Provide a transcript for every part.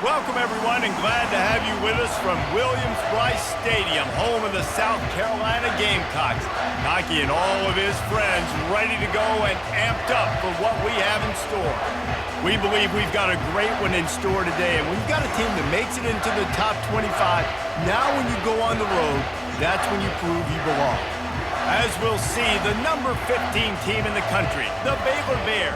Welcome, everyone, and glad to have you with us from Williams-Brice Stadium, home of the South Carolina Gamecocks. Knocky and all of his friends ready to go and amped up for what we have in store. We believe we've got a great one in store today, and when you've got a team that makes it into the top 25, now when you go on the road, that's when you prove you belong. As we'll see, the number 15 team in the country, the Baylor Bears,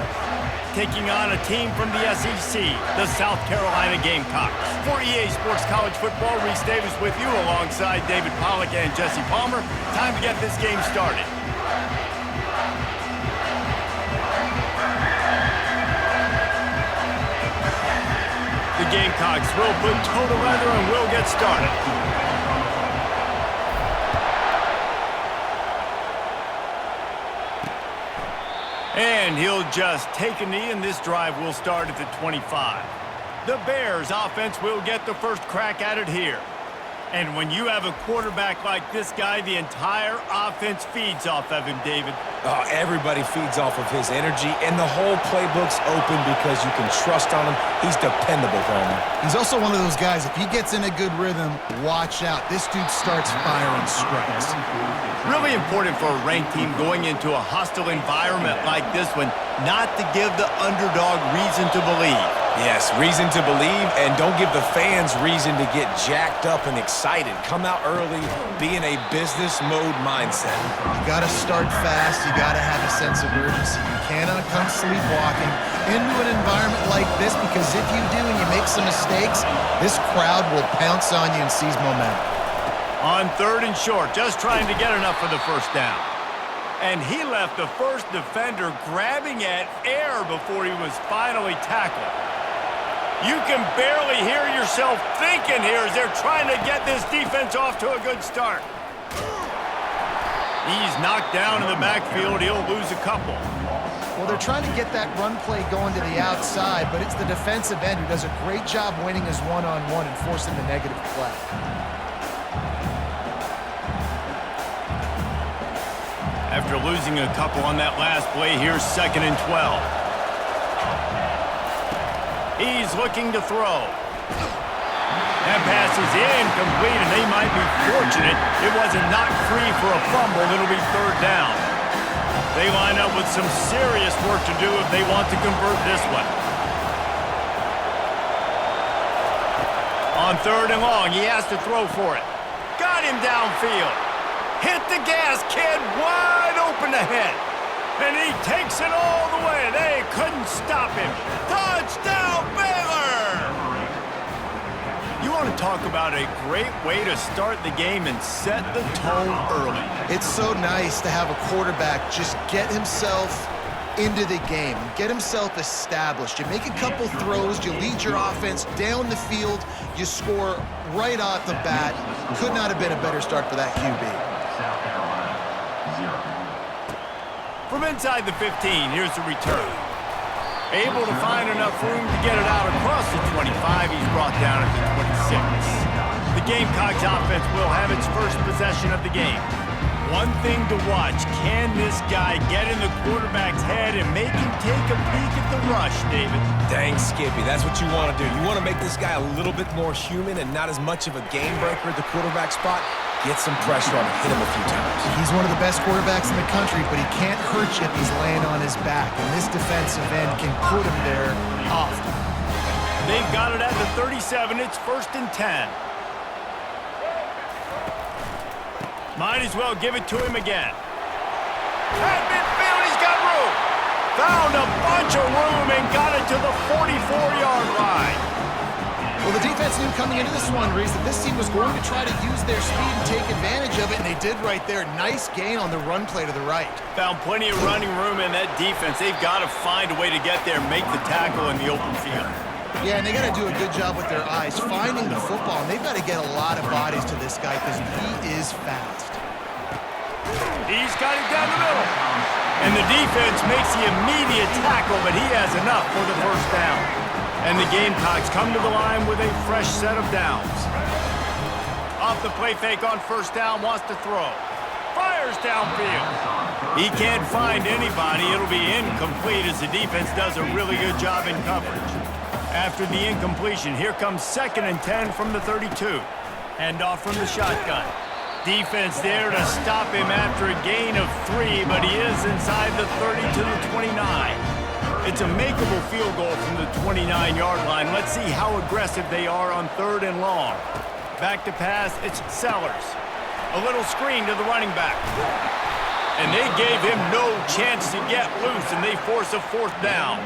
taking on a team from the SEC, the South Carolina Gamecocks. For EA Sports College Football, Reese Davis with you alongside David Pollack and Jesse Palmer. Time to get this game started. The Gamecocks will put toe to leather and we'll get started. And he'll just take a knee, and this drive will start at the 25. The Bears offense will get the first crack at it here. And when you have a quarterback like this guy, the entire offense feeds off of him, David. Everybody feeds off of his energy, and the whole playbook's open because you can trust on him. He's dependable, Palmer. He's also one of those guys, if he gets in a good rhythm, watch out. This dude starts firing strikes. Really important for a ranked team going into a hostile environment like this one, not to give the underdog reason to believe. Yes, reason to believe, and don't give the fans reason to get jacked up and excited. Come out early, be in a business mode mindset. You got to start fast. You got to have a sense of urgency. You cannot come sleepwalking into an environment like this, because if you do and you make some mistakes, this crowd will pounce on you and seize momentum. On 3rd and short, just trying to get enough for the first down. And he left the first defender grabbing at air before he was finally tackled. You can barely hear yourself thinking here as they're trying to get this defense off to a good start. He's knocked down in the backfield. He'll lose a couple. Well, they're trying to get that run play going to the outside, but it's the defensive end who does a great job winning his one-on-one and forcing the negative play. After losing a couple on that last play, here's 2nd and 12. He's looking to throw. That pass is incomplete, and they might be fortunate it wasn't knocked free for a fumble. It'll be 3rd down. They line up with some serious work to do if they want to convert this one. On 3rd and long, he has to throw for it. Got him downfield. Hit the gas, kid, wide open ahead. And he takes it all the way. They couldn't stop him. Touchdown, Baylor! You want to talk about a great way to start the game and set the tone early. It's so nice to have a quarterback just get himself into the game, get himself established. You make a couple throws, you lead your offense down the field, you score right off the bat. Could not have been a better start for that QB. From inside the 15, here's the return. Able to find enough room to get it out across the 25. He's brought down at the 26. The Gamecocks offense will have its first possession of the game. One thing to watch, can this guy get in the quarterback's head and make him take a peek at the rush, David? Dang, Skippy, that's what you want to do. You want to make this guy a little bit more human and not as much of a game breaker at the quarterback spot. Get some pressure on him, hit him a few times. He's one of the best quarterbacks in the country, but he can't hurt you if he's laying on his back, and this defensive end can put him there often. They've got it at the 37. It's 1st and 10. Might as well give it to him again. At midfield, he's got room. Found a bunch of room and got it to the 44-yard line. Well, the defense knew coming into this one, Reese, that this team was going to try to use their speed and take advantage of it, and they did right there. Nice gain on the run play to the right. Found plenty of running room in that defense. They've got to find a way to get there and make the tackle in the open field. Yeah, and they got to do a good job with their eyes, finding the football, and they've got to get a lot of bodies to this guy because he is fast. He's got it down the middle. And the defense makes the immediate tackle, but he has enough for the first down. And the Gamecocks come to the line with a fresh set of downs. Off the play fake on 1st down, wants to throw. Fires downfield. He can't find anybody. It'll be incomplete as the defense does a really good job in coverage. After the incompletion, here comes 2nd and 10 from the 32. Hand off from the shotgun. Defense there to stop him after a gain of 3, but he is inside the 30 to the 29. It's a makeable field goal from the 29-yard line. Let's see how aggressive they are on 3rd and long. Back to pass, it's Sellers. A little screen to the running back. And they gave him no chance to get loose, and they force a 4th down.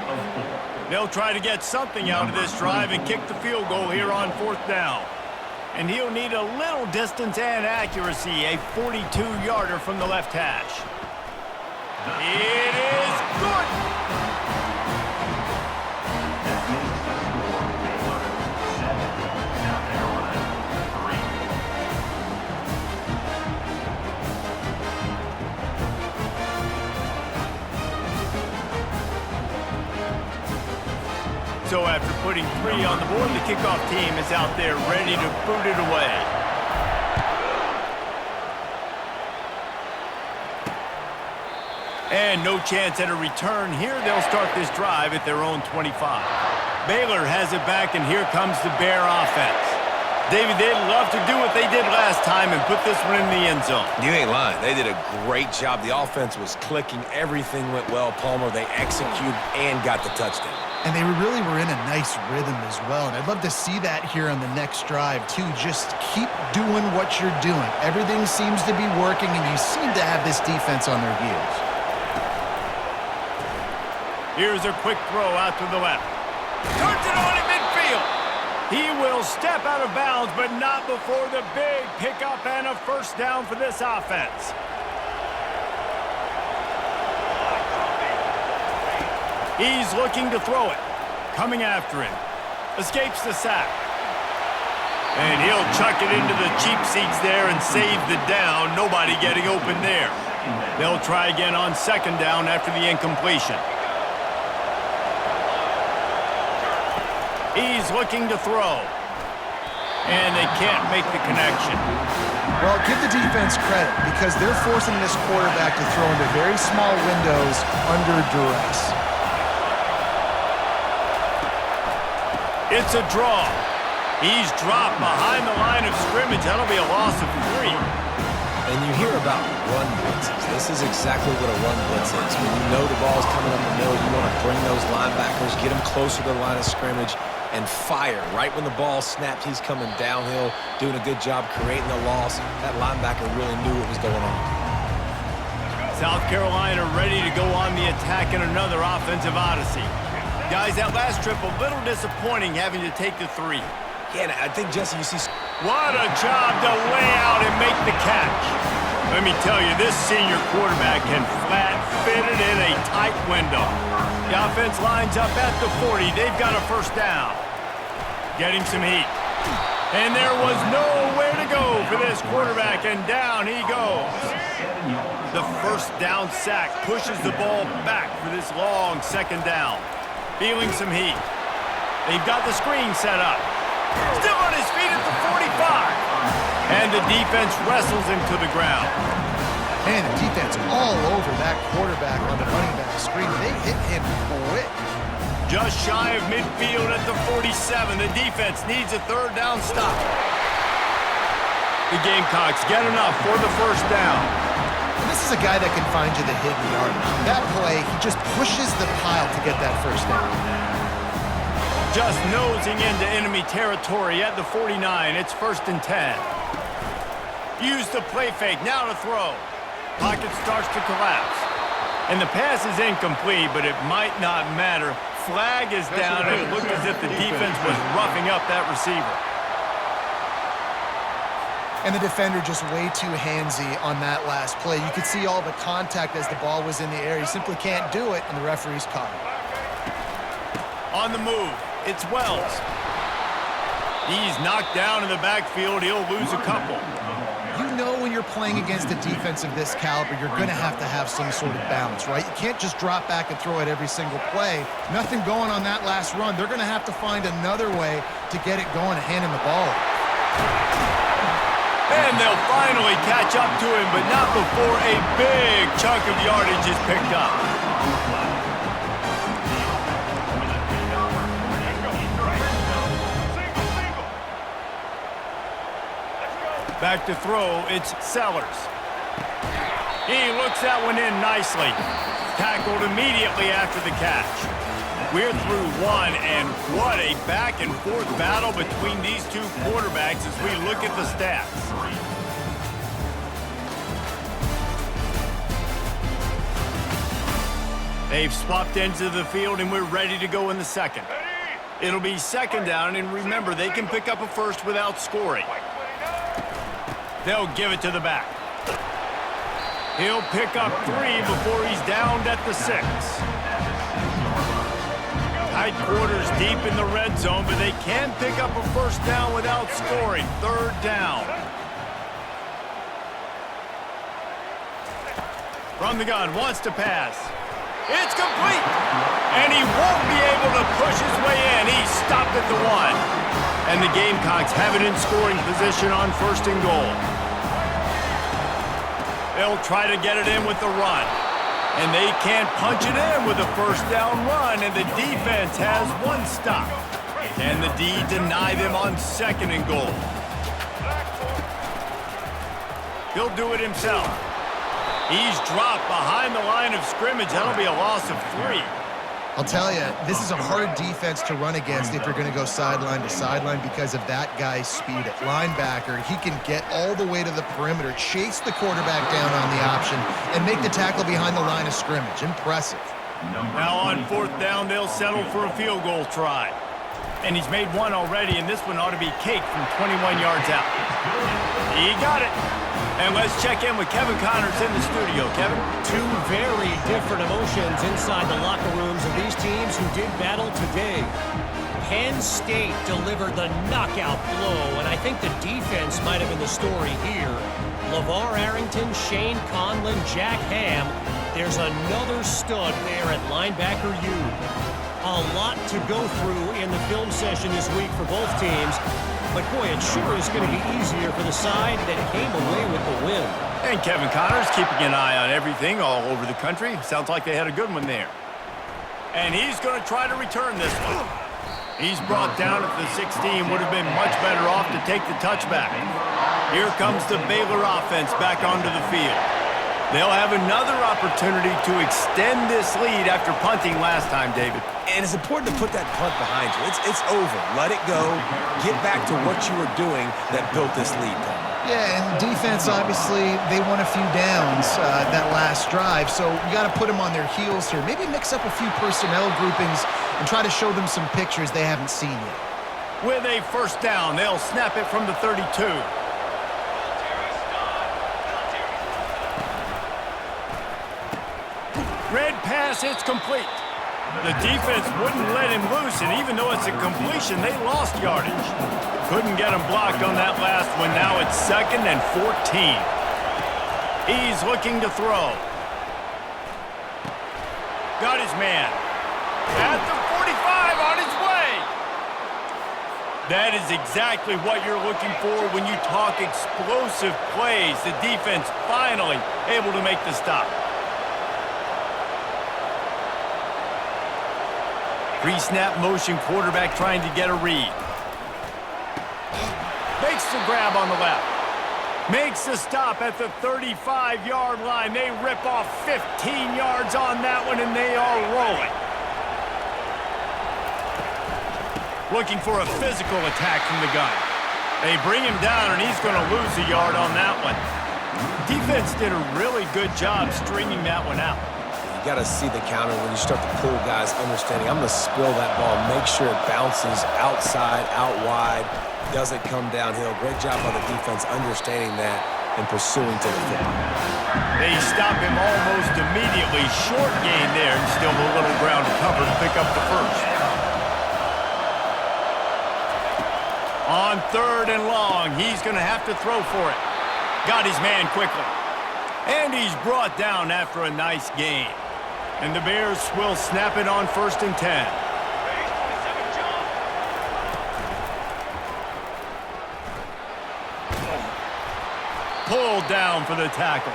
They'll try to get something out of this drive and kick the field goal here on 4th down. And he'll need a little distance and accuracy, a 42-yarder from the left hash. It is good! So after putting 3 on the board, the kickoff team is out there ready to boot it away. And no chance at a return here. They'll start this drive at their own 25. Baylor has it back, and here comes the Bear offense. David, they'd love to do what they did last time and put this one in the end zone. You ain't lying. They did a great job. The offense was clicking. Everything went well, Palmer. They executed and got the touchdown. And they really were in a nice rhythm as well. And I'd love to see that here on the next drive, too. Just keep doing what you're doing. Everything seems to be working, and you seem to have this defense on their heels. Here's a quick throw out to the left. Turns it on in midfield. He will step out of bounds, but not before the big pickup and a 1st down for this offense. He's looking to throw it. Coming after him. Escapes the sack. And he'll chuck it into the cheap seats there and save the down. Nobody getting open there. They'll try again on 2nd down after the incompletion. He's looking to throw. And they can't make the connection. Well, give the defense credit because they're forcing this quarterback to throw into very small windows under duress. It's a draw. He's dropped behind the line of scrimmage. That'll be a loss of 3. And you hear about run blitzes. This is exactly what a run blitz is. When you know the ball's coming up the middle, you want to bring those linebackers, get them closer to the line of scrimmage, and fire. Right when the ball snapped, he's coming downhill, doing a good job creating the loss. That linebacker really knew what was going on. South Carolina ready to go on the attack in another offensive odyssey. Guys, that last trip a little disappointing having to take the 3. Yeah, I think, Jesse, you see... What a job to lay out and make the catch. Let me tell you, this senior quarterback can flat fit it in a tight window. The offense lines up at the 40. They've got a 1st down. Getting some heat. And there was nowhere to go for this quarterback, and down he goes. The 1st down sack pushes the ball back for this long 2nd down. Feeling some heat. They've got the screen set up. Still on his feet at the 45. And the defense wrestles him to the ground. Man, the defense all over that quarterback on the running back screen. They hit him quick. Just shy of midfield at the 47. The defense needs a 3rd down stop. The Gamecocks get enough for the 1st down. And this is a guy that can find you the hidden yardage. That play, he just pushes the pile to get that 1st down. Just nosing into enemy territory at the 49. It's 1st and 10. Use the play fake. Now to throw. Pocket starts to collapse. And the pass is incomplete, but it might not matter. Flag is down, and it looked as if the defense was roughing up that receiver. And the defender just way too handsy on that last play. You could see all the contact as the ball was in the air. He simply can't do it, and the referee's caught him. On the move, it's Wells. He's knocked down in the backfield. He'll lose a couple. You know when you're playing against a defense of this caliber, you're going to have some sort of balance, right? You can't just drop back and throw it every single play. Nothing going on that last run. They're going to have to find another way to get it going and hand him the ball. And they'll finally catch up to him, but not before a big chunk of yardage is picked up. Back to throw, it's Sellers. He looks that one in nicely. Tackled immediately after the catch. We're through one, and what a back-and-forth battle between these two quarterbacks as we look at the stats. They've swapped ends of the field, and we're ready to go in the second. It'll be second down, and remember, they can pick up a first without scoring. They'll give it to the back. He'll pick up 3 before he's downed at the 6. Tight quarters deep in the red zone, but they can pick up a first down without scoring. Third down. From the gun, wants to pass. It's complete! And he won't be able to push his way in. He stopped at the 1. And the Gamecocks have it in scoring position on first and goal. They'll try to get it in with the run. And they can't punch it in with a first down run, and the defense has 1 stop. Can the D deny them on second and goal? He'll do it himself. He's dropped behind the line of scrimmage. That'll be a loss of 3. I'll tell you, this is a hard defense to run against if you're going to go sideline to sideline because of that guy's speed at linebacker. He can get all the way to the perimeter, chase the quarterback down on the option, and make the tackle behind the line of scrimmage. Impressive. Now on fourth down, they'll settle for a field goal try. And he's made 1 already, and this one ought to be cake from 21 yards out. He got it. And let's check in with Kevin Connors in the studio. Kevin? 2 very different emotions inside the locker rooms of these teams who did battle today. Penn State delivered the knockout blow, and I think the defense might have been the story here. LeVar Arrington, Shane Conlon, Jack Ham. There's another stud there at linebacker U. A lot to go through in the film session this week for both teams. But, boy, it sure is going to be easier for the side that came away with the win. And Kevin Connors keeping an eye on everything all over the country. Sounds like they had a good one there. And he's going to try to return this one. He's brought down at the 16. Would have been much better off to take the touchback. Here comes the Baylor offense back onto the field. They'll have another opportunity to extend this lead after punting last time, David. And it's important to put that punt behind you. It's over. Let it go. Get back to what you were doing that built this lead, Tom. Yeah, and defense, obviously, they won a few downs that last drive, so you got to put them on their heels here. Maybe mix up a few personnel groupings and try to show them some pictures they haven't seen yet. With a first down, they'll snap it from the 32. Red pass, it's complete. The defense wouldn't let him loose, and even though it's a completion, they lost yardage. Couldn't get him blocked on that last one. Now it's 2nd and 14. He's looking to throw. Got his man. At the 45, on his way. That is exactly what you're looking for when you talk explosive plays. The defense finally able to make the stop. Pre-snap motion, quarterback trying to get a read. Makes the grab on the left. Makes the stop at the 35-yard line. They rip off 15 yards on that one, and they are rolling. Looking for a physical attack from the gun. They bring him down, and he's going to lose a yard on that one. Defense did a really good job stringing that one out. You got to see the counter when you start to pull guys, understanding I'm going to spill that ball, make sure it bounces outside, out wide, doesn't come downhill. Great job by the defense understanding that and pursuing to the football. They stop him almost immediately. Short gain there, and still a little ground to cover to pick up the first. On 3rd and long, he's going to have to throw for it. Got his man quickly. And he's brought down after a nice gain. And the Bears will snap it on 1st and 10. Pulled down for the tackle.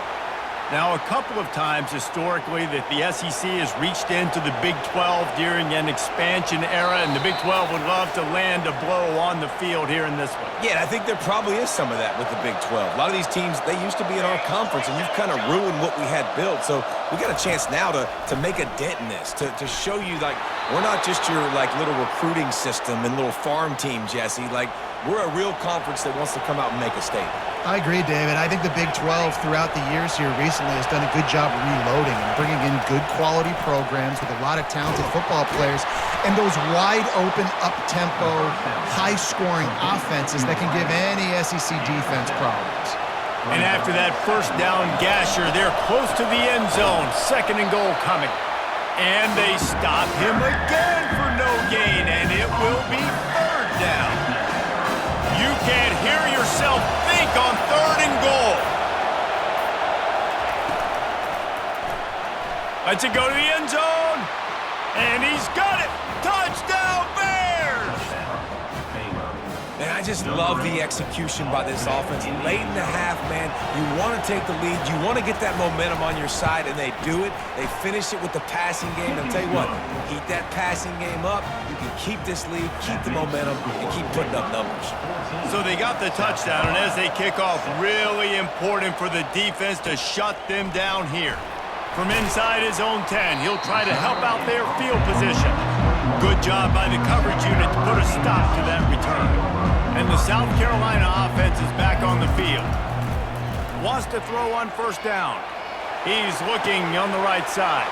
Now, a couple of times historically that the SEC has reached into the Big 12 during an expansion era, and the Big 12 would love to land a blow on the field here in this one. Yeah, I think there probably is some of that with the Big 12. A lot of these teams, they used to be in our conference, and you've kind of ruined what we had built. So we got a chance now to make a dent in this, to show you, like, we're not just your, like, little recruiting system and little farm team, Jesse. Like, we're a real conference that wants to come out and make a statement. I agree, David. I think the Big 12 throughout the years here recently has done a good job reloading and bringing in good quality programs with a lot of talented football players and those wide open, up-tempo, high-scoring offenses that can give any SEC defense problems. And after that first down gasher, they're close to the end zone. 2nd and goal coming. And they stop him again for no gain, and it will be 3rd down. You can't hear yourself think on 3rd and goal. Lets it go to the end zone. And he's got it. Touchdown, Bears! Man, I just love the execution by this offense. Late in the half, man, you want to take the lead. You want to get that momentum on your side, and they do it. They finish it with the passing game. I'll tell you what, heat that passing game up. You can keep this lead, keep the momentum, and keep putting up numbers. So they got the touchdown, and as they kick off, really important for the defense to shut them down here. From inside his own 10, he'll try to help out their field position. Good job by the coverage unit to put a stop to that return. And the South Carolina offense is back on the field. Wants to throw on 1st down. He's looking on the right side.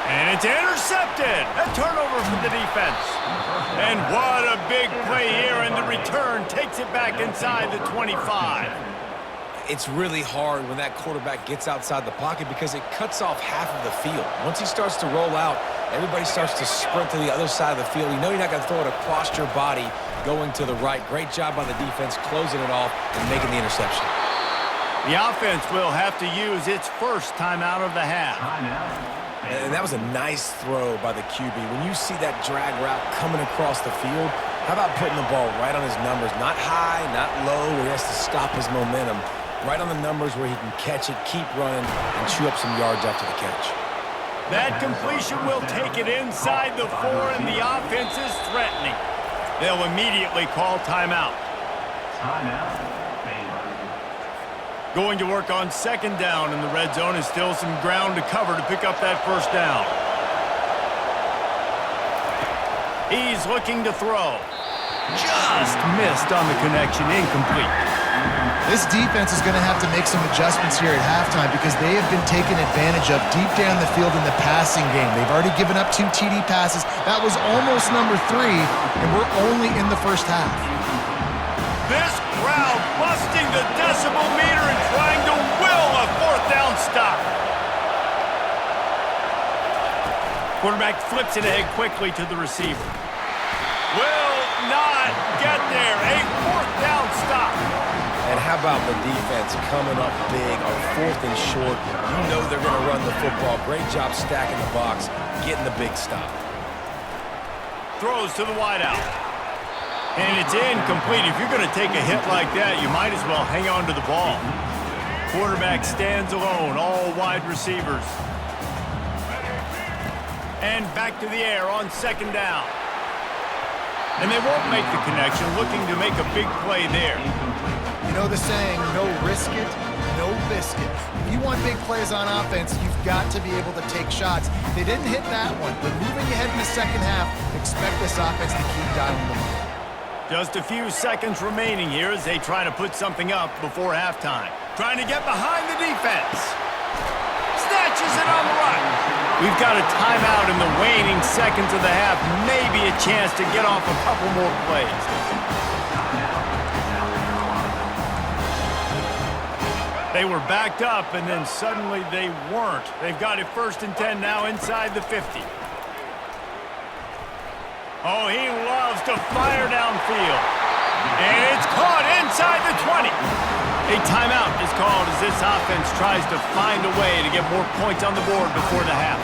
And it's intercepted. A turnover for the defense. And what a big play here, and the return takes it back inside the 25. It's really hard when that quarterback gets outside the pocket because it cuts off half of the field. Once he starts to roll out, everybody starts to sprint to the other side of the field. You know you're not going to throw it across your body going to the right. Great job by the defense closing it off and making the interception. The offense will have to use its first timeout of the half. And that was a nice throw by the QB. When you see that drag route coming across the field, how about putting the ball right on his numbers? Not high, not low, where he has to stop his momentum. Right on the numbers where he can catch it, keep running, and chew up some yards after the catch. That completion will take it inside the 4, and the offense is threatening. They'll immediately call timeout. Going to work on 2nd down in the red zone, and still some ground to cover to pick up that 1st down. He's looking to throw. Just missed on the connection, incomplete. This defense is going to have to make some adjustments here at halftime because they have been taken advantage of deep down the field in the passing game. They've already given up 2 TD passes. That was almost number 3, and we're only in the first half. This crowd busting the decibel meter and trying to will a 4th down stop. Quarterback flips it ahead quickly to the receiver. Will not get there. A 4th down stop. And how about the defense coming up big on 4th and short? You know they're going to run the football. Great job stacking the box, getting the big stop. Throws to the wideout. And it's incomplete. If you're going to take a hit like that, you might as well hang on to the ball. Quarterback stands alone, all wide receivers. And back to the air on 2nd down. And they won't make the connection, looking to make a big play there. You know the saying, no risk it, no biscuit. If you want big plays on offense, you've got to be able to take shots. They didn't hit that one, but moving ahead in the 2nd half, expect this offense to keep dialing the ball. Just a few seconds remaining here as they try to put something up before halftime. Trying to get behind the defense. Snatches it on the run. We've got a timeout in the waning seconds of the half. Maybe a chance to get off a couple more plays. They were backed up, and then suddenly they weren't. They've got it 1st and 10 now inside the 50. Oh, he loves to fire downfield. And it's caught inside the 20. A timeout is called as this offense tries to find a way to get more points on the board before the half.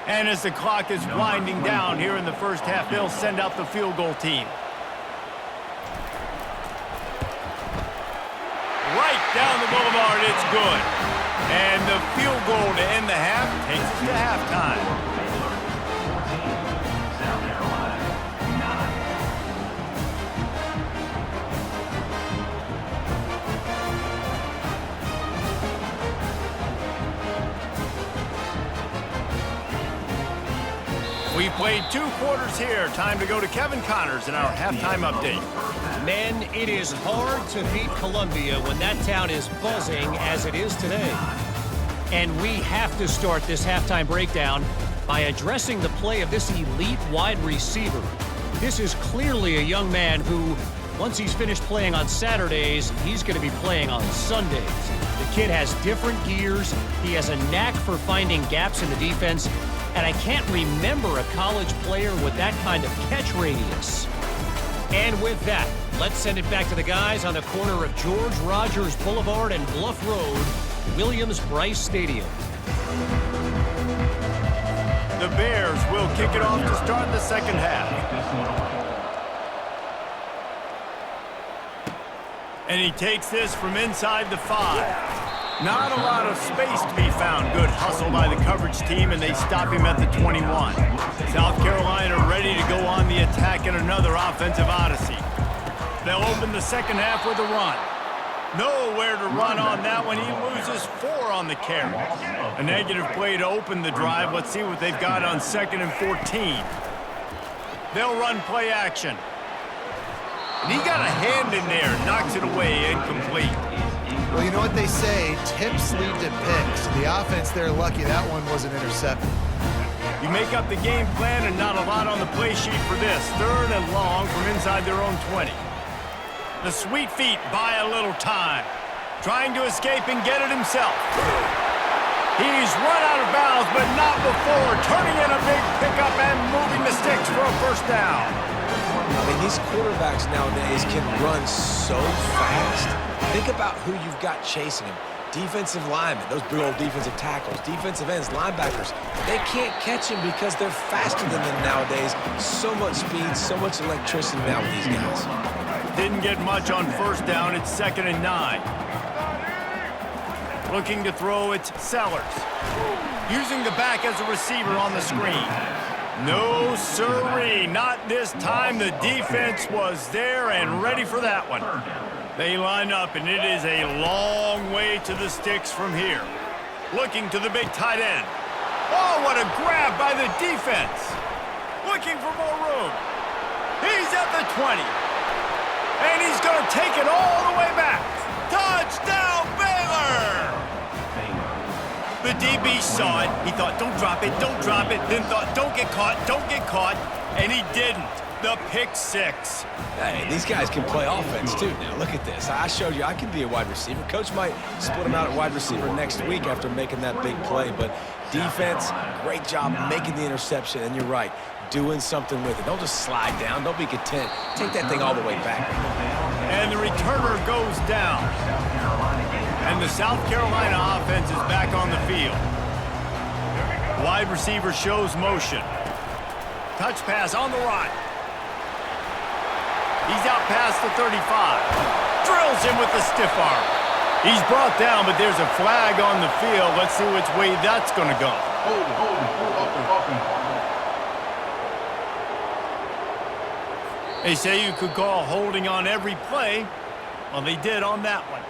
And as the clock is winding down here in the first half, they'll send out the field goal team. good. And the field goal to end the half takes us to halftime. We played 2 quarters here. Time to go to Kevin Connors in our halftime update. Men, it is hard to beat Columbia when that town is buzzing as it is today. And we have to start this halftime breakdown by addressing the play of this elite wide receiver. This is clearly a young man who, once he's finished playing on Saturdays, he's going to be playing on Sundays. The kid has different gears. He has a knack for finding gaps in the defense. And I can't remember a college player with that kind of catch radius. And with that, let's send it back to the guys on the corner of George Rogers Boulevard and Bluff Road, Williams-Brice Stadium. The Bears will kick it off to start the second half. And he takes this from inside the 5. Not a lot of space to be found. Good hustle by the coverage team, and they stop him at the 21. South Carolina ready to go on the attack in another offensive odyssey. They'll open the second half with a run. Nowhere to run on that one. He loses 4 on the carry. A negative play to open the drive. Let's see what they've got on 2nd and 14. They'll run play action. And he got a hand in there, knocks it away, incomplete. Well, you know what they say, tips lead to picks. The offense, they're lucky that one was an interception. You make up the game plan and not a lot on the play sheet for this. 3rd and long from inside their own 20. The sweet feet buy a little time. Trying to escape and get it himself. He's run out of bounds, but not before turning in a big pickup and moving the sticks for a first down. I mean, these quarterbacks nowadays can run so fast. Think about who you've got chasing him. Defensive linemen, those big old defensive tackles, defensive ends, linebackers. They can't catch him because they're faster than them nowadays. So much speed, so much electricity now with these guys. Didn't get much on first down. It's 2nd and 9. Looking to throw, it's Sellers. Using the back as a receiver on the screen. No sirree, not this time. The defense was there and ready for that one. They line up, and it is a long way to the sticks from here. Looking to the big tight end. Oh, what a grab by the defense. Looking for more room. He's at the 20. And he's going to take it all the way back. Touchdown, Baylor! The DB saw it. He thought, don't drop it, don't drop it. Then thought, don't get caught, don't get caught. And he didn't. The pick 6. Hey, these guys can play offense, too. Now, look at this. I showed you I can be a wide receiver. Coach might split him out at wide receiver next week after making that big play. But defense, great job making the interception. And you're right, doing something with it. Don't just slide down. Don't be content. Take that thing all the way back. And the returner goes down. And the South Carolina offense is back on the field. Wide receiver shows motion. Touch pass on the right. He's out past the 35. Drills him with the stiff arm. He's brought down, but there's a flag on the field. Let's see which way that's going to go. They say you could call holding on every play. Well, they did on that one.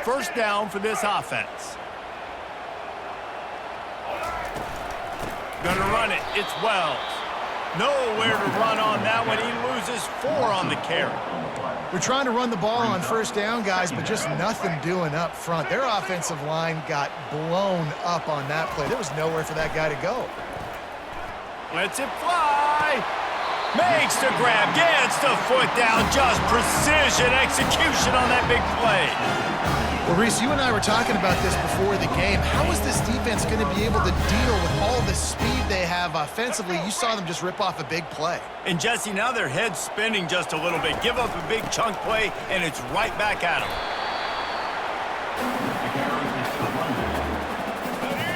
First down for this offense. Gonna run it. It's Wells. Nowhere to run on that one. He loses 4 on the carry. We're trying to run the ball on first down, guys, but just nothing doing up front. Their offensive line got blown up on that play. There was nowhere for that guy to go. Lets it fly. Makes the grab. Gets the foot down. Just precision execution on that big play. Well, Reese, you and I were talking about this before the game. How is this defense going to be able to deal with all the speed they have offensively? You saw them just rip off a big play. And, Jesse, now their head's spinning just a little bit. Give up a big chunk play, and it's right back at them.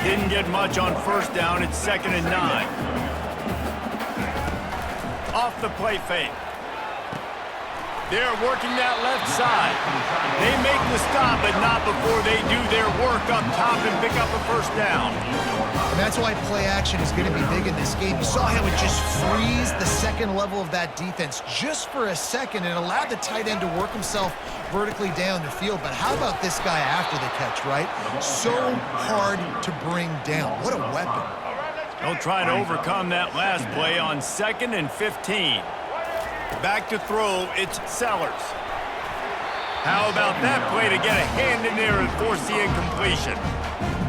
Didn't get much on first down. It's 2nd and 9. Off the play fake. They're working that left side. They make the stop, but not before they do their work up top and pick up a first down. And that's why play action is going to be big in this game. You saw how it just freezed the second level of that defense just for a second and allowed the tight end to work himself vertically down the field. But how about this guy after the catch, right? So hard to bring down. What a weapon. They'll try to overcome that last play on 2nd and 15. Back to throw, it's Sellers. How about that play to get a hand in there and force the incompletion?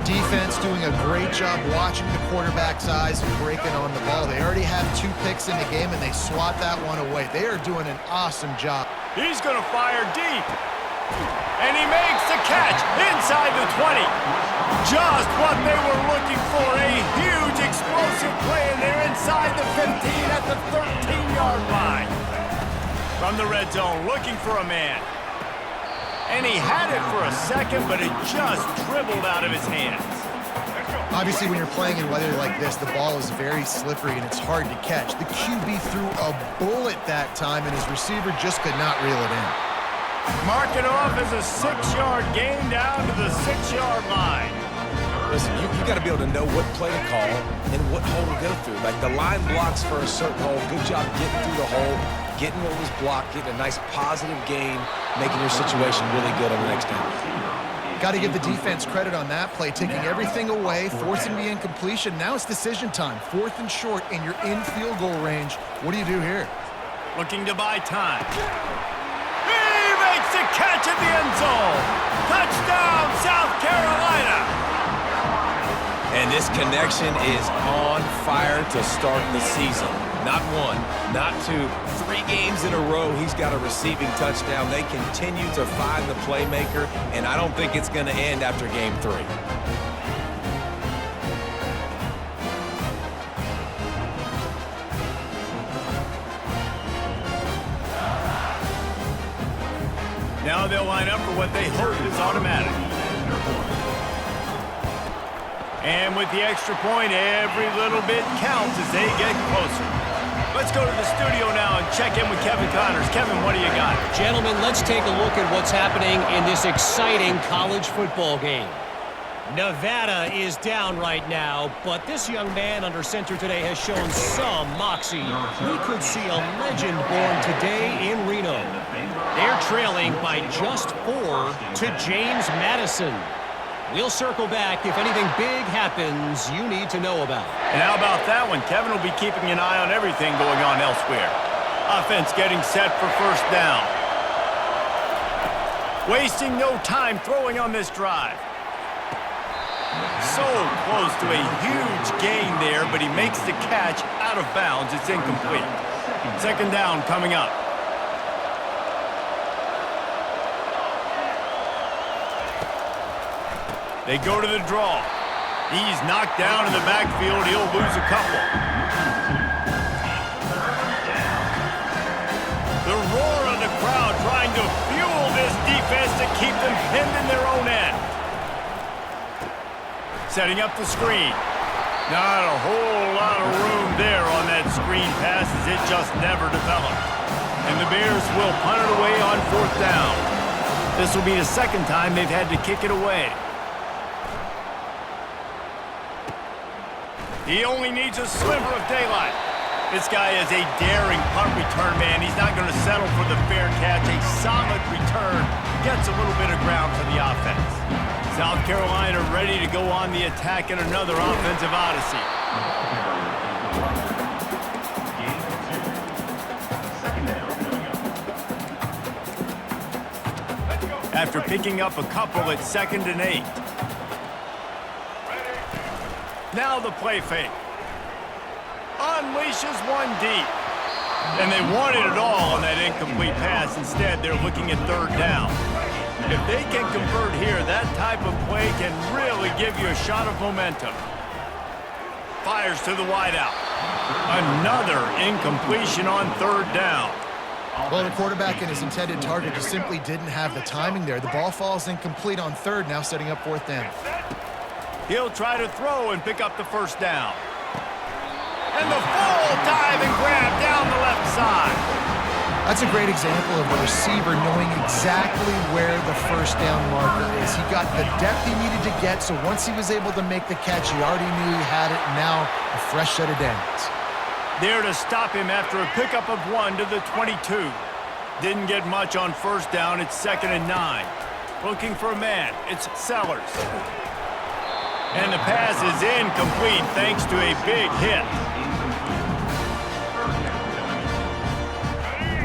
Defense doing a great job watching the quarterback's eyes and breaking on the ball. They already have 2 picks in the game, and they swat that one away. They are doing an awesome job. He's going to fire deep. And he makes the catch inside the 20. Just what they were looking for. A huge explosive play, and they're inside the 15 at the 13-yard line. From the red zone, looking for a man. And he had it for a second, but it just dribbled out of his hands. Obviously, when you're playing in weather like this, the ball is very slippery and it's hard to catch. The QB threw a bullet that time, and his receiver just could not reel it in. Mark it off as a 6-yard gain down to the 6-yard line. Listen, you got to be able to know what play to call and what hole to go through. Like, the line blocks for a certain hole. Good job getting through the hole, getting what was blocked, getting a nice positive gain, making your situation really good on the next down. Got to give the defense credit on that play, taking everything away, forcing the incompletion. Now it's decision time. 4th and short, and you're in field goal range. What do you do here? Looking to buy time. He makes the catch at the end zone. Touchdown, South Carolina. And this connection is on fire to start the season. Not 1, not 2, 3 games in a row he's got a receiving touchdown. They continue to find the playmaker, and I don't think it's going to end after game 3. Now they'll line up for what they hope is automatic. And with the extra point, every little bit counts as they get closer. Let's go to the studio now and check in with Kevin Connors. Kevin, what do you got? Gentlemen, let's take a look at what's happening in this exciting college football game. Nevada is down right now, but this young man under center today has shown some moxie. We could see a legend born today in Reno. They're trailing by just 4 to James Madison. We'll circle back if anything big happens you need to know about. And how about that one? Kevin will be keeping an eye on everything going on elsewhere. Offense getting set for first down. Wasting no time throwing on this drive. So close to a huge gain there, but he makes the catch out of bounds. It's incomplete. 2nd down coming up. They go to the draw. He's knocked down in the backfield. He'll lose a couple. The roar of the crowd trying to fuel this defense to keep them pinned in their own end. Setting up the screen. Not a whole lot of room there on that screen pass as it just never developed. And the Bears will punt it away on 4th down. This will be the 2nd time they've had to kick it away. He only needs a sliver of daylight. This guy is a daring punt return man. He's not going to settle for the fair catch. A solid return gets a little bit of ground for the offense. South Carolina ready to go on the attack in another offensive odyssey. After picking up a couple at 2nd and 8. Now the play fake. Unleashes one deep. And they wanted it all on that incomplete pass. Instead, they're looking at 3rd down. If they can convert here, that type of play can really give you a shot of momentum. Fires to the wideout. Another incompletion on 3rd down. Well, the quarterback and his intended target just simply didn't have the timing there. The ball falls incomplete on 3rd, now setting up 4th down. He'll try to throw and pick up the 1st down. And the full dive and grab down the left side. I That's a great example of a receiver knowing exactly where the first down marker is. He got the depth he needed to get, so once he was able to make the catch, he already knew he had it, and now a fresh set of downs. There to stop him after a pickup of 1 to the 22. Didn't get much on first down. It's 2nd and 9. Looking for a man. It's Sellers. And the pass is incomplete thanks to a big hit.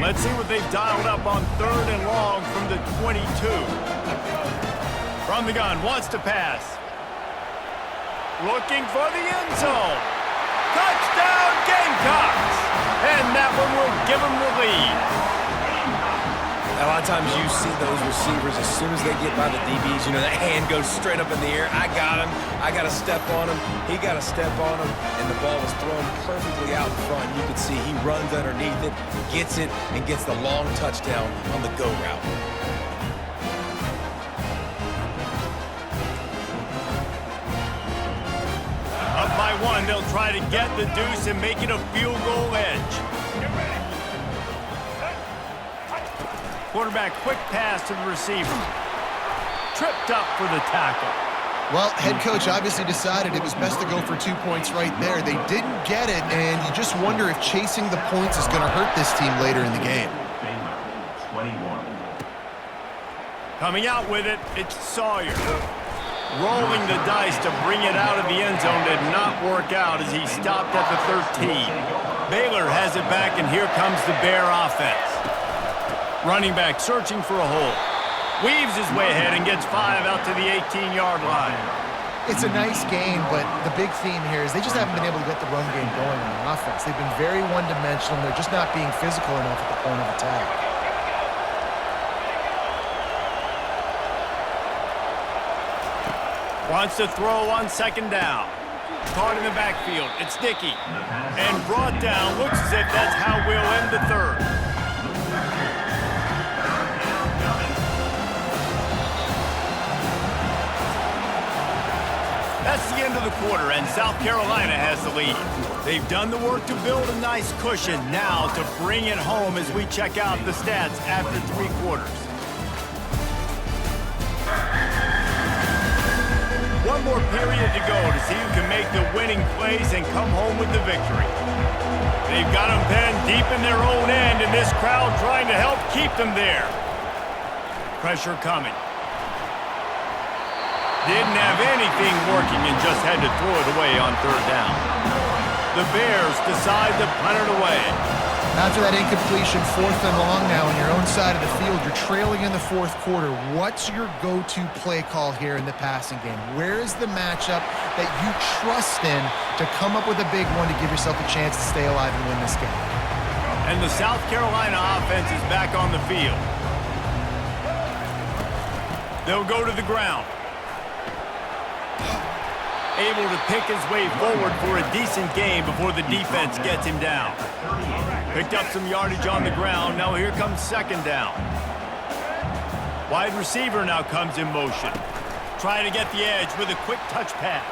Let's see what they've dialed up on 3rd and long from the 22. From the gun, wants to pass. Looking for the end zone. Touchdown Gamecocks! And that one will give them the lead. A lot of times you see those receivers, as soon as they get by the DBs, you know, that hand goes straight up in the air. I got him. I got to step on him. He got to step on him. And the ball was thrown perfectly out in front. You can see he runs underneath it, gets it, and gets the long touchdown on the go route. Up by 1, they'll try to get the deuce and make it a field goal edge. Quarterback, quick pass to the receiver. Tripped up for the tackle. Well, head coach obviously decided it was best to go for 2 points right there. They didn't get it, and you just wonder if chasing the points is going to hurt this team later in the game. Coming out with it, it's Sawyer. Rolling the dice to bring it out of the end zone did not work out as he stopped at the 13. Baylor has it back, and here comes the Bear offense. Running back searching for a hole. Weaves his way ahead and gets 5 out to the 18-yard line. It's a nice game, but the big theme here is they just haven't been able to get the run game going on offense. They've been very one-dimensional. They're just not being physical enough at the point of attack. Wants to throw on 2nd down. Caught in the backfield. It's Dickey. And brought down. Looks as if that's how we'll end the 3rd. That's the end of the quarter, and South Carolina has the lead. They've done the work to build a nice cushion. Now to bring it home as we check out the stats after 3 quarters. One more period to go to see who can make the winning plays and come home with the victory. They've got them pinned deep in their own end, and this crowd trying to help keep them there. Pressure coming. Didn't have anything working and just had to throw it away on 3rd down. The Bears decide to punt it away. After that incompletion, 4th and long now on your own side of the field, you're trailing in the 4th quarter. What's your go-to play call here in the passing game? Where is the matchup that you trust in to come up with a big one to give yourself a chance to stay alive and win this game? And the South Carolina offense is back on the field. They'll go to the ground. Able to pick his way forward for a decent game before the defense gets him down. Picked up some yardage on the ground. Now here comes 2nd down. Wide receiver now comes in motion. Trying to get the edge with a quick touch pass.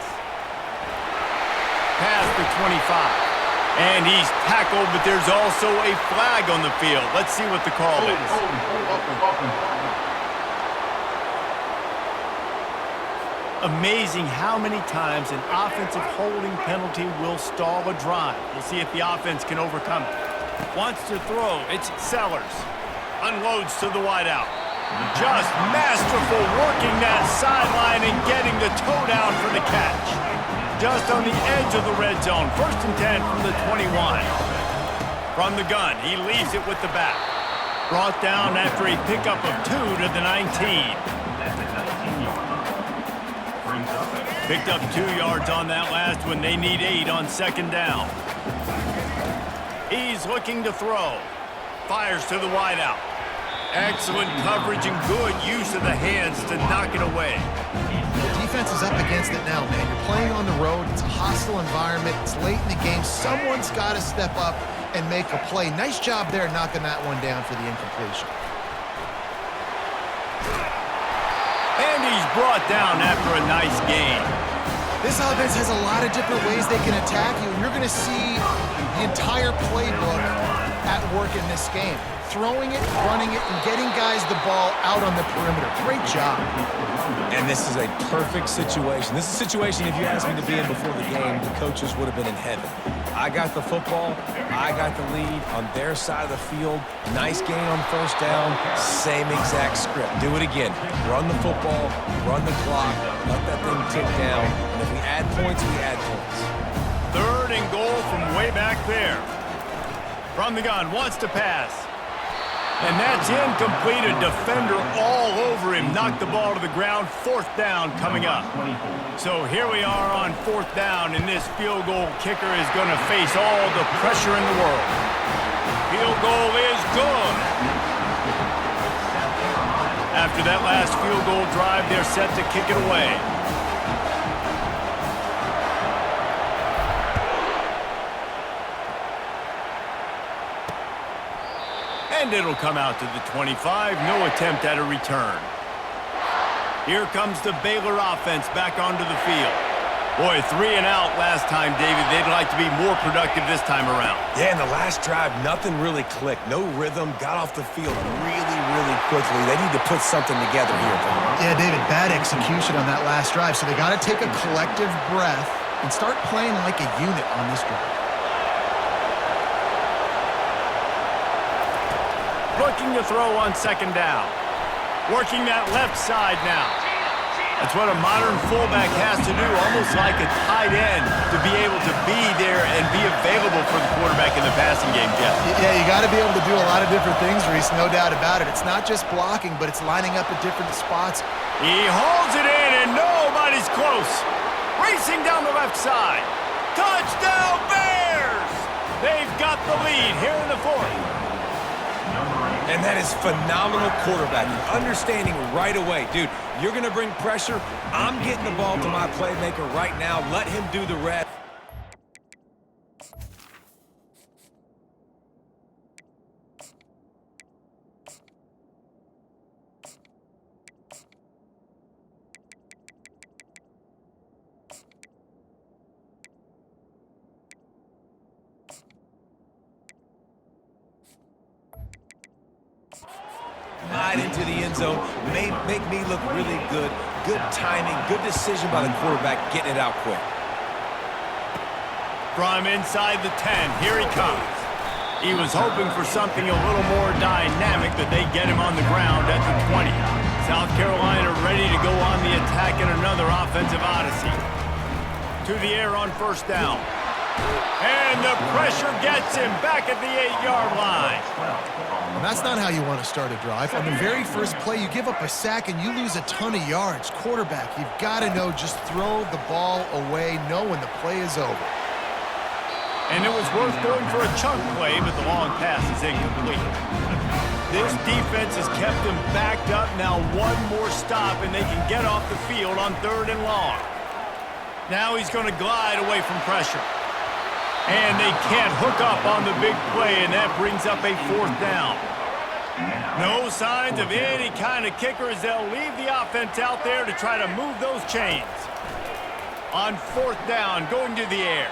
Pass for 25. And he's tackled, but there's also a flag on the field. Let's see what the call is. Amazing how many times an offensive holding penalty will stall a drive. We'll see if the offense can overcome it. Wants to throw. It's Sellers. Unloads to the wideout. Just masterful working that sideline and getting the toe down for the catch. Just on the edge of the red zone. 1st and 10 from the 21. From the gun, he leaves it with the back. Brought down after a pickup of 2 to the 19. Picked up 2 yards on that last one. They need 8 on 2nd down. He's looking to throw. Fires to the wideout. Excellent coverage and good use of the hands to knock it away. The defense is up against it now, man. You're playing on the road. It's a hostile environment. It's late in the game. Someone's got to step up and make a play. Nice job there knocking that one down for the incompletion. And he's brought down after a nice gain. This offense has a lot of different ways they can attack you, and you're going to see the entire playbook at work in this game. throwing it, running it, and getting guys the ball out on the perimeter. Great job. And this is a perfect situation. This is a situation, if you asked me to be in before the game, the coaches would have been in heaven. I got the football. I got the lead on their side of the field. Nice gain on first down. Same exact script. Do it again. Run the football. Run the clock. Let that thing tick down. And if we add points, we add points. 3rd and goal from way back there. From the gun, wants to pass. And that's incomplete. A defender all over him. Knocked the ball to the ground. 4th down coming up. So here we are on 4th down, and this field goal kicker is going to face all the pressure in the world. Field goal is good. After that last field goal drive, they're set to kick it away. And it'll come out to the 25. No attempt at a return. Here comes the Baylor offense back onto the field. Boy, 3 and out last time, David. They'd like to be more productive this time around. Yeah, in the last drive, nothing really clicked. No rhythm. Got off the field really, really quickly. They need to put something together here, Paul. Yeah, David, bad execution on that last drive. So they got to take a collective breath and start playing like a unit on this drive. Looking to throw on 2nd down. Working that left side now. That's what a modern fullback has to do, almost like a tight end, to be able to be there and be available for the quarterback in the passing game, Jeff. Yeah, you got to be able to do a lot of different things, Reese, no doubt about it. It's not just blocking, but it's lining up at different spots. He holds it in, and nobody's close. Racing down the left side. Touchdown, Bears! They've got the lead here in the 4th. And that is phenomenal quarterbacking. Understanding right away. Dude, you're going to bring pressure. I'm getting the ball to my playmaker right now. Let him do the rest. Right into the end zone, make me look really good. Good timing, good decision by the quarterback, getting it out quick. From inside the 10, here he comes. He was hoping for something a little more dynamic, that they get him on the ground at the 20. South Carolina ready to go on the attack in another offensive odyssey. To the air on 1st down. And the pressure gets him back at the 8-yard line. And that's not how you want to start a drive. On the very first play, you give up a sack and you lose a ton of yards. Quarterback, you've got to know, just throw the ball away, know when the play is over. And it was worth going for a chunk play, but the long pass is incomplete. This defense has kept them backed up. Now one more stop, and they can get off the field on 3rd and long. Now he's going to glide away from pressure. And they can't hook up on the big play, and that brings up a 4th down. No signs of any kind of kicker as they'll leave the offense out there to try to move those chains. On 4th down, going to the air.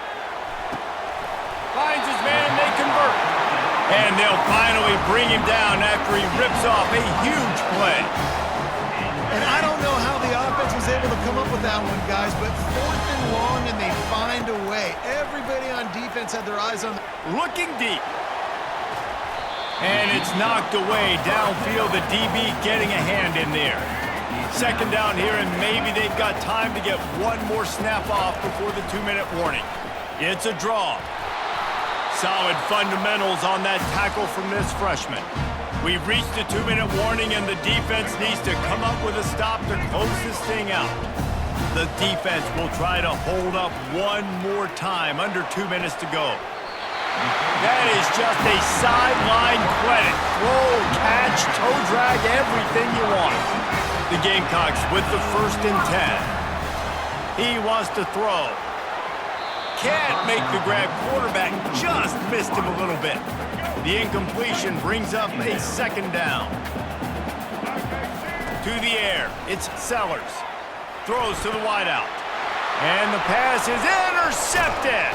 Finds his man, they convert. And they'll finally bring him down after he rips off a huge play. And I don't know how the offense was able to come up with that one, guys, but 4th and long, and they find a way. Everybody on defense had their eyes on looking deep. And it's knocked away downfield. The DB getting a hand in there. 2nd down here, and maybe they've got time to get one more snap off before the 2-minute warning. It's a draw. Solid fundamentals on that tackle from this freshman. We've reached the 2-minute warning, and the defense needs to come up with a stop to close this thing out. The defense will try to hold up one more time, under 2 minutes to go. That is just a sideline credit. Throw, catch, toe drag, everything you want. The Gamecocks with the 1st and 10. He wants to throw. Can't make the grab. Quarterback just missed him a little bit. The incompletion brings up a 2nd down. To the air, it's Sellers. Throws to the wideout. And the pass is intercepted.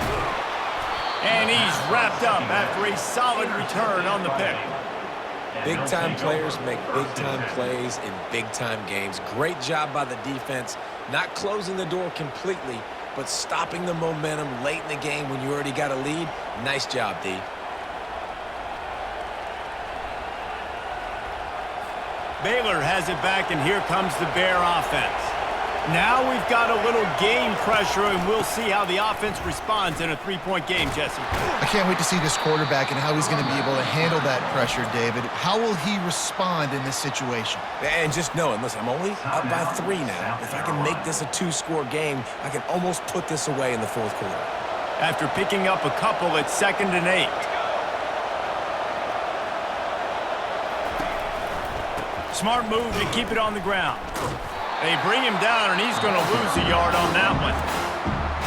And he's wrapped up after a solid return on the pick. Big-time players make big-time plays in big-time games. Great job by the defense, not closing the door completely, but stopping the momentum late in the game when you already got a lead. Nice job, D. Baylor has it back, and here comes the Bear offense. Now we've got a little game pressure, and we'll see how the offense responds in a three-point game, Jesse. I can't wait to see this quarterback and how he's going to be able to handle that pressure, David. How will he respond in this situation? And just knowing, listen, I'm only up by 3 now. If I can make this a 2-score game, I can almost put this away in the fourth quarter. After picking up a couple at 2nd and 8. Smart move to keep it on the ground. They bring him down, and he's going to lose a yard on that one.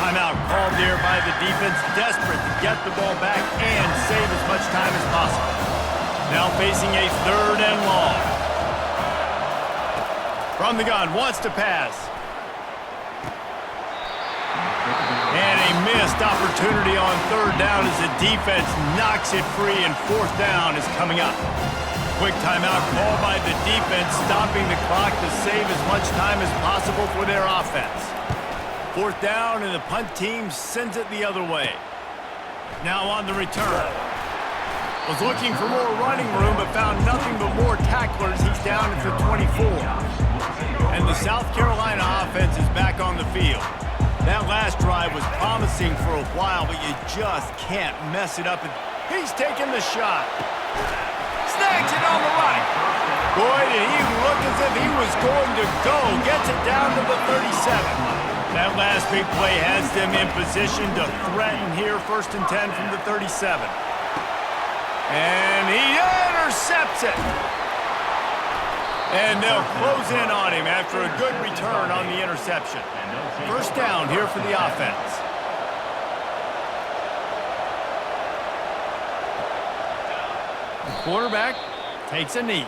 Timeout called there by the defense, desperate to get the ball back and save as much time as possible. Now facing a 3rd and long. From the gun, wants to pass. And a missed opportunity on 3rd down as the defense knocks it free, and 4th down is coming up. Quick timeout called by the defense, stopping the clock to save as much time as possible for their offense. 4th down, and the punt team sends it the other way. Now on the return. Was looking for more running room, but found nothing but more tacklers. He's down at the 24. And the South Carolina offense is back on the field. That last drive was promising for a while, but you just can't mess it up. He's taking the shot. Snags it on the right. Boy, did he look as if he was going to go. Gets it down to the 37. That last big play has them in position to threaten here. 1st and 10 from the 37. And he intercepts it. And they'll close in on him after a good return on the interception. 1st down here for the offense. Quarterback takes a knee.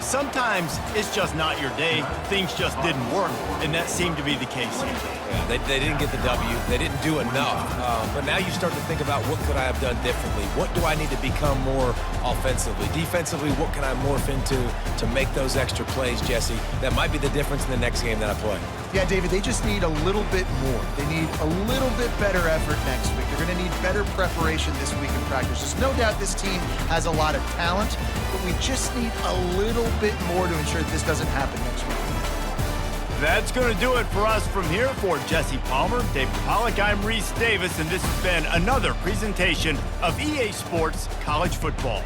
Sometimes it's just not your day. Things just didn't work, and that seemed to be the case here. Yeah, they didn't get the W. They didn't do enough. But now you start to think about what could I have done differently? What do I need to become more offensively? Defensively, what can I morph into to make those extra plays, Jesse? That might be the difference in the next game that I play. Yeah, David, they just need a little bit more. They need a little bit better effort next week. They're going to need better preparation this week in practice. There's no doubt this team has a lot of talent, but we just need a little bit more to ensure that this doesn't happen next week. That's going to do it for us from here. For Jesse Palmer, David Pollack, I'm Reese Davis, and this has been another presentation of EA Sports College Football.